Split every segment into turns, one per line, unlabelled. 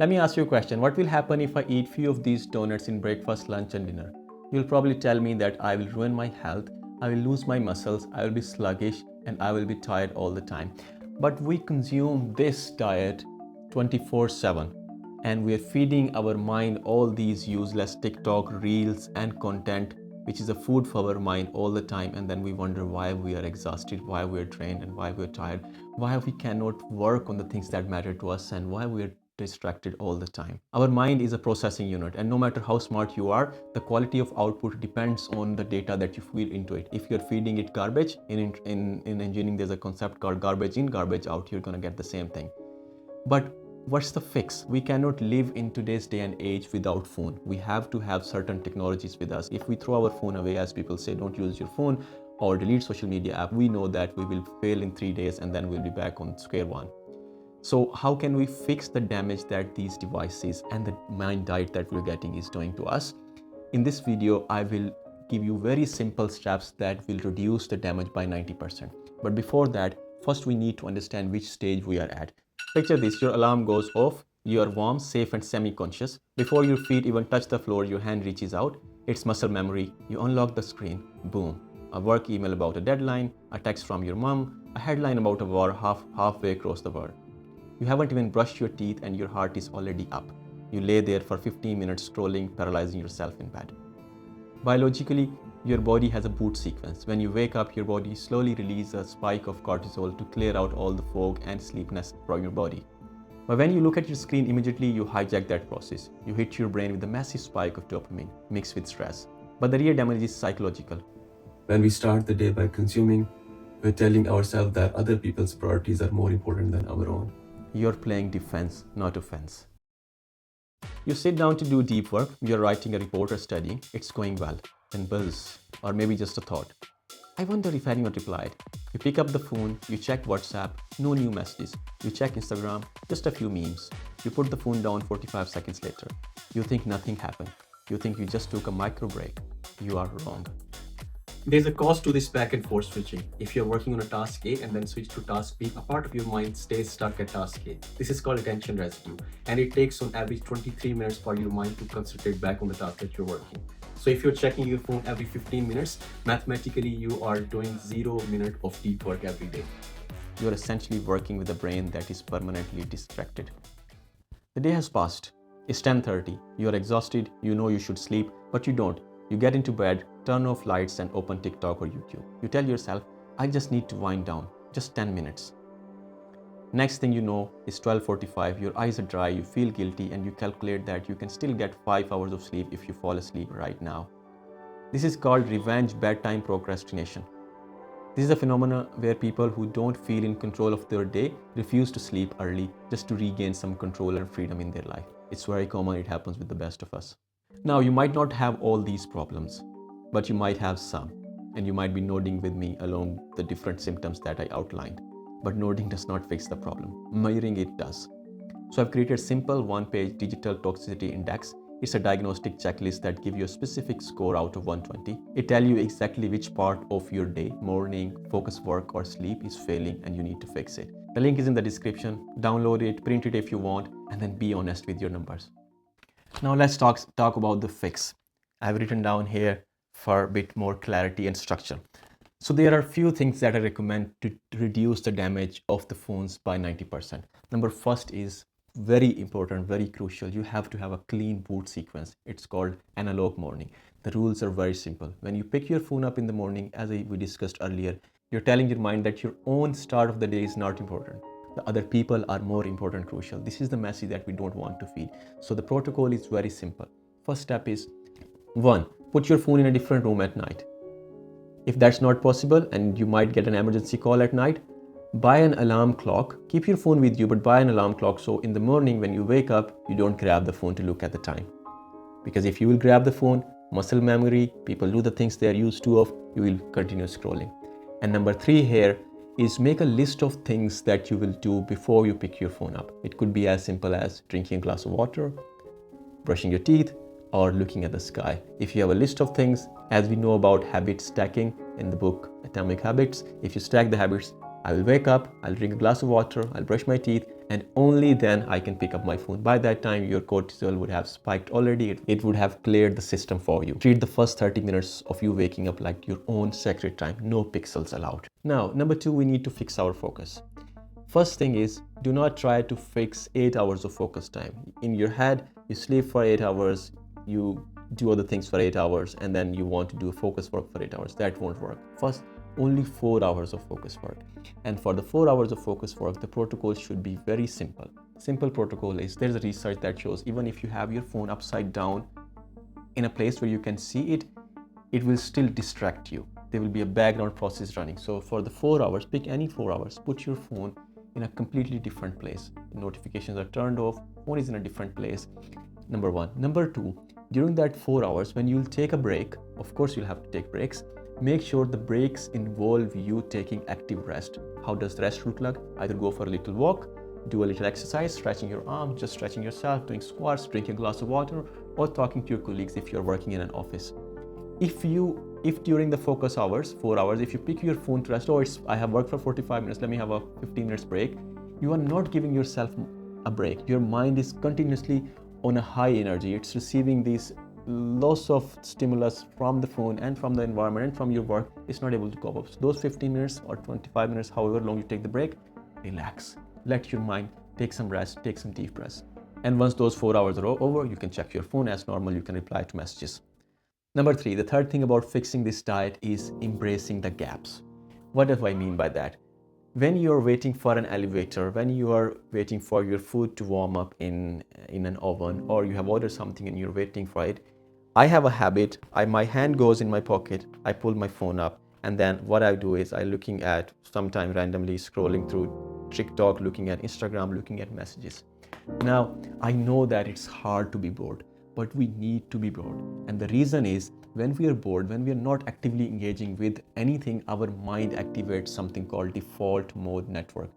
Let me ask you a question. What will happen if I eat few of these donuts in breakfast, lunch and dinner? You'll probably tell me that I will ruin my health, I will lose my muscles, I will be sluggish and I will be tired all the time. But we consume this diet 24/7 and we are feeding our mind all these useless TikTok reels and content which is a food for our mind all the time, and then we wonder why we are exhausted, why we are drained and why we are tired, why we cannot work on the things that matter to us and why we are distracted all the time. Our mind is a processing unit, and no matter how smart you are, the quality of output depends on the data that you feed into it. If you're feeding it garbage, in engineering there's a concept called garbage in, garbage out, you're gonna get the same thing. But what's the fix? We cannot live in today's day and age without phone. We have to have certain technologies with us. If we throw our phone away, as people say, don't use your phone or delete social media app, we know that we will fail in 3 days and then we'll be back on square one. So how can we fix the damage that these devices and the mind diet that we're getting is doing to us? In this video, I will give you very simple steps that will reduce the damage by 90%. But before that, first we need to understand which stage we are at. Picture this, your alarm goes off, you are warm, safe and semi-conscious. Before your feet even touch the floor, your hand reaches out. It's muscle memory. You unlock the screen, boom. A work email about a deadline, a text from your mom, a headline about a war halfway across the world. You haven't even brushed your teeth and your heart is already up. You lay there for 15 minutes scrolling, paralyzing yourself in bed. Biologically, your body has a boot sequence. When you wake up, your body slowly releases a spike of cortisol to clear out all the fog and sleepiness from your body. But when you look at your screen, immediately you hijack that process. You hit your brain with a massive spike of dopamine mixed with stress. But the real damage is psychological.
When we start the day by consuming, we're telling ourselves that other people's priorities are more important than our own.
You're playing defense, not offense. You sit down to do deep work, you're writing a report or studying, it's going well. Then buzz, or maybe just a thought. I wonder if anyone replied. You pick up the phone, you check WhatsApp, no new messages. You check Instagram, just a few memes. You put the phone down 45 seconds later. You think nothing happened. You think you just took a micro break. You are wrong. There's a cost to this back and forth switching. If you're working on a task A and then switch to task B, a part of your mind stays stuck at task A. This is called attention residue, and it takes on average 23 minutes for your mind to concentrate back on the task that you're working. So if you're checking your phone every 15 minutes, mathematically you are doing 0 minute of deep work every day. You're essentially working with a brain that is permanently distracted. The day has passed. It's 10:30. You're exhausted, you know you should sleep, but you don't. You get into bed, turn off lights and open TikTok or YouTube. You tell yourself, I just need to wind down, just 10 minutes. Next thing you know, it's 12:45, your eyes are dry, you feel guilty and you calculate that you can still get 5 hours of sleep if you fall asleep right now. This is called revenge bedtime procrastination. This is a phenomenon where people who don't feel in control of their day refuse to sleep early just to regain some control and freedom in their life. It's very common, it happens with the best of us. Now, you might not have all these problems, but you might have some, and you might be nodding with me along the different symptoms that I outlined. But nodding does not fix the problem. Measuring it does. So I've created a simple one-page digital toxicity index. It's a diagnostic checklist that gives you a specific score out of 120. It tells you exactly which part of your day, morning, focus work or sleep is failing and you need to fix it. The link is in the description. Download it, print it if you want, and then be honest with your numbers. Now let's talk about the fix. I've written down here for a bit more clarity and structure. So there are a few things that I recommend to reduce the damage of the phones by 90%. Number first is very important, very crucial. You have to have a clean boot sequence. It's called analog morning. The rules are very simple. When you pick your phone up in the morning, as we discussed earlier, you're telling your mind that your own start of the day is not important. The other people are more important, crucial. This is the message that we don't want to feed. So the protocol is very simple. First step is 1. Put your phone in a different room at night. If that's not possible and you might get an emergency call at night, buy an alarm clock. Keep your phone with you, but buy an alarm clock so in the morning when you wake up, you don't grab the phone to look at the time. Because if you will grab the phone, muscle memory, people do the things they are used to of, you will continue scrolling. And number 3 here is make a list of things that you will do before you pick your phone up. It could be as simple as drinking a glass of water, brushing your teeth, or looking at the sky. If you have a list of things, as we know about habit stacking in the book Atomic Habits, if you stack the habits, I will wake up, I'll drink a glass of water, I'll brush my teeth, and only then I can pick up my phone. By that time, your cortisol would have spiked already. It would have cleared the system for you. Treat the first 30 minutes of you waking up like your own sacred time. No pixels allowed. Now, number 2, we need to fix our focus. First thing is, do not try to fix 8 hours of focus time. In your head, you sleep for 8 hours, you do other things for 8 hours, and then you want to do focus work for 8 hours. That won't work. First, only 4 hours of focus work. And for the 4 hours of focus work, the protocol should be very simple. Simple protocol is, there's a research that shows even if you have your phone upside down in a place where you can see it, it will still distract you. There will be a background process running. So for the 4 hours, pick any 4 hours, put your phone in a completely different place. Notifications are turned off, phone is in a different place. Number 1. Number 2, during that 4 hours, when you'll take a break, of course you'll have to take breaks, make sure the breaks involve you taking active rest. How does rest look like? Either go for a little walk, do a little exercise, stretching your arms, just stretching yourself, doing squats, drinking a glass of water, or talking to your colleagues if you're working in an office. If during the focus hours, 4 hours, if you pick your phone to rest, I have worked for 45 minutes, let me have a 15 minutes break, you are not giving yourself a break. Your mind is continuously on a high energy. It's receiving these lots of stimulus from the phone and from the environment and from your work. It's not able to cope up. So those 15 minutes or 25 minutes, however long you take the break, relax. Let your mind take some rest, take some deep breaths. And once those 4 hours are over, you can check your phone as normal, you can reply to messages. Number 3, the third thing about fixing this diet is embracing the gaps. What do I mean by that? When you're waiting for an elevator, when you are waiting for your food to warm up in an oven, or you have ordered something and you're waiting for it, I have a habit, my hand goes in my pocket, I pull my phone up, and then what I do is I'm looking at, sometime randomly scrolling through TikTok, looking at Instagram, looking at messages. Now, I know that it's hard to be bored, but we need to be bored. And the reason is, when we are bored, when we are not actively engaging with anything, our mind activates something called default mode network,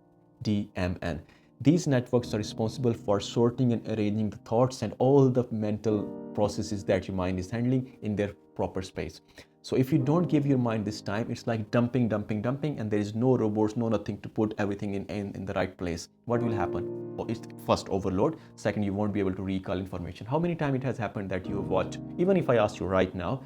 DMN. These networks are responsible for sorting and arranging the thoughts and all the mental processes that your mind is handling in their proper space. So if you don't give your mind this time, it's like dumping, and there is no robots, no nothing to put everything in the right place. What will happen? It's first overload. Second, you won't be able to recall information. How many times it has happened that you have watched, even if I ask you right now,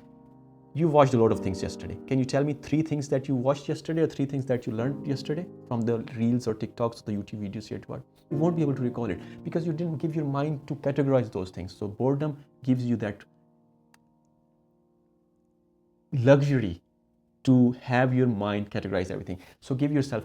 you watched a lot of things yesterday. Can you tell me 3 things that you watched yesterday or 3 things that you learned yesterday from the reels or TikToks or the YouTube videos you watched? You won't be able to recall it because you didn't give your mind to categorize those things. So boredom gives you that luxury to have your mind categorize everything. So give yourself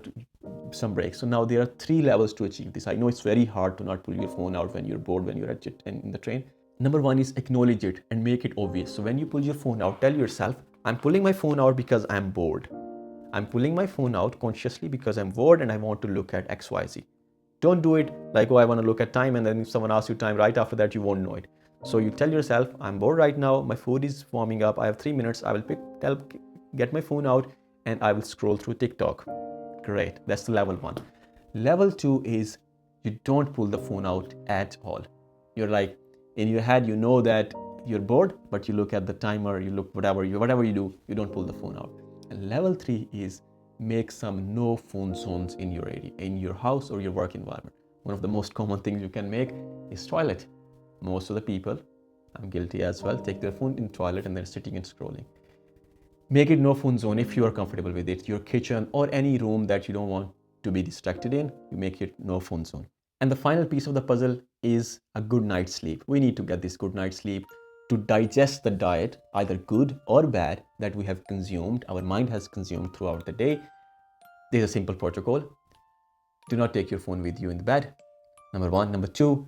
some breaks. So now there are 3 levels to achieve this. I know it's very hard to not pull your phone out when you're bored, when you're at it and in the train. Number 1 is acknowledge it and make it obvious. So when you pull your phone out, tell yourself, I'm pulling my phone out because I'm bored. I'm pulling my phone out consciously because I'm bored and I want to look at XYZ. Don't do it like, oh, I want to look at time, and then if someone asks you time right after that, you won't know it. So you tell yourself, I'm bored right now, my food is warming up, I have 3 minutes, I will get my phone out and I will scroll through TikTok. Great, that's the level 1. Level 2 is you don't pull the phone out at all. You're like, in your head, you know that you're bored, but you look at the timer, you look whatever you do, you don't pull the phone out. And level 3 is make some no phone zones in your area, in your house or your work environment. One of the most common things you can make is toilet. Most of the people, I'm guilty as well, take their phone in toilet and they're sitting and scrolling. Make it no phone zone if you are comfortable with it. Your kitchen or any room that you don't want to be distracted in, you make it no phone zone. And the final piece of the puzzle is a good night's sleep. We need to get this good night's sleep to digest the diet, either good or bad, that we have consumed, our mind has consumed throughout the day. There's a simple protocol. Do not take your phone with you in the bed. Number 1. Number 2,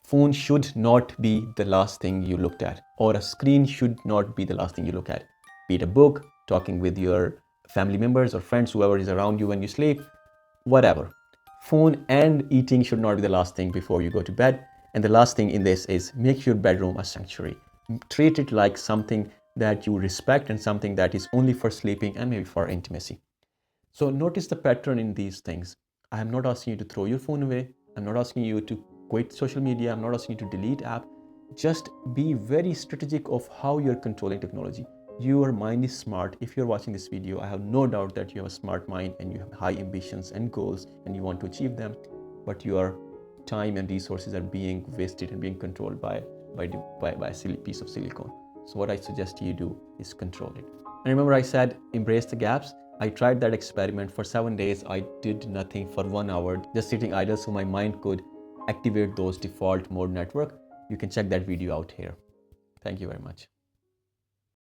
phone should not be the last thing you looked at, or a screen should not be the last thing you look at. Be it a book, talking with your family members or friends, whoever is around you when you sleep, whatever. Phone and eating should not be the last thing before you go to bed. And the last thing in this is make your bedroom a sanctuary. Treat it like something that you respect and something that is only for sleeping and maybe for intimacy. So notice the pattern in these things. I am not asking you to throw your phone away. I'm not asking you to quit social media. I'm not asking you to delete app. Just be very strategic of how you're controlling technology. Your mind is smart. If you're watching this video, I have no doubt that you have a smart mind and you have high ambitions and goals and you want to achieve them. but your time and resources are being wasted and being controlled by a silly piece of silicone. So what I suggest you do is control it. And remember, I said embrace the gaps. I tried that experiment for 7 days. I did nothing for 1 hour, just sitting idle so my mind could activate those default mode network. You can check that video out here. Thank you very much.